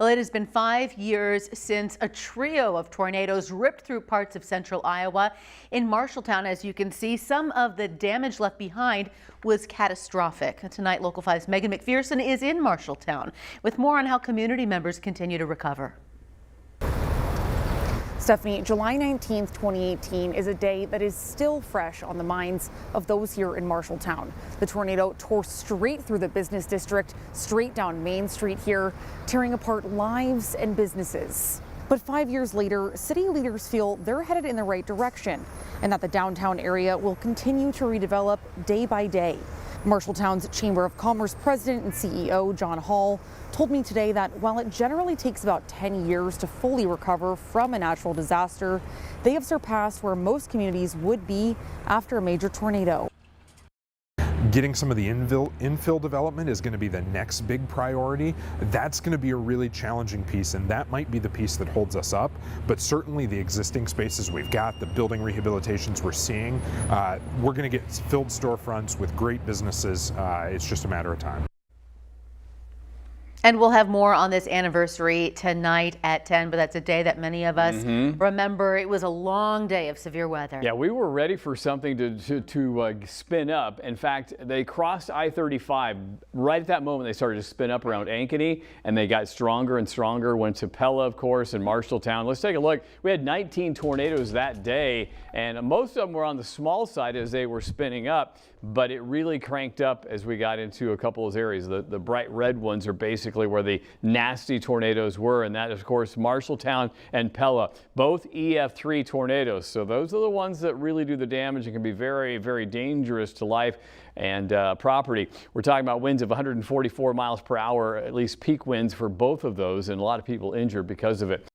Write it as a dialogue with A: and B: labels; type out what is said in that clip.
A: Well, it has been 5 years since a trio of tornadoes ripped through parts of central Iowa. In Marshalltown, as you can see, some of the damage left behind was catastrophic. Tonight, Local 5's Megan McPherson is in Marshalltown with more on how community members continue to recover.
B: Stephanie, July 19th, 2018 is a day that is still fresh on the minds of those here in Marshalltown. The tornado tore straight through the business district, straight down Main Street here, tearing apart lives and businesses. But 5 years later, city leaders feel they're headed in the right direction and that the downtown area will continue to redevelop day by day. Marshalltown's Chamber of Commerce President and CEO John Hall told me today that while it generally takes about 10 years to fully recover from a natural disaster, they have surpassed where most communities would be after a major tornado.
C: Getting some of the infill development is going to be the next big priority. That's going to be a really challenging piece, and that might be the piece that holds us up. But certainly the existing spaces we've got, the building rehabilitations we're seeing, we're going to get filled storefronts with great businesses. It's just a matter of time.
A: And we'll have more on this anniversary tonight at 10, but that's a day that many of us remember. It was a long day of severe weather.
D: Yeah, we were ready for something to spin up. In fact, they crossed I-35. Right at that moment, they started to spin up around Ankeny, and they got stronger and stronger, went to Pella, of course, and Marshalltown. Let's take a look. We had 19 tornadoes that day, and most of them were on the small side as they were spinning up, but it really cranked up as we got into a couple of areas. The bright red ones are basically where the nasty tornadoes were, and that is, of course, Marshalltown and Pella, both EF3 tornadoes. So those are the ones that really do the damage and can be very, very dangerous to life and property. We're talking about winds of 144 miles per hour, at least peak winds for both of those, and a lot of people injured because of it.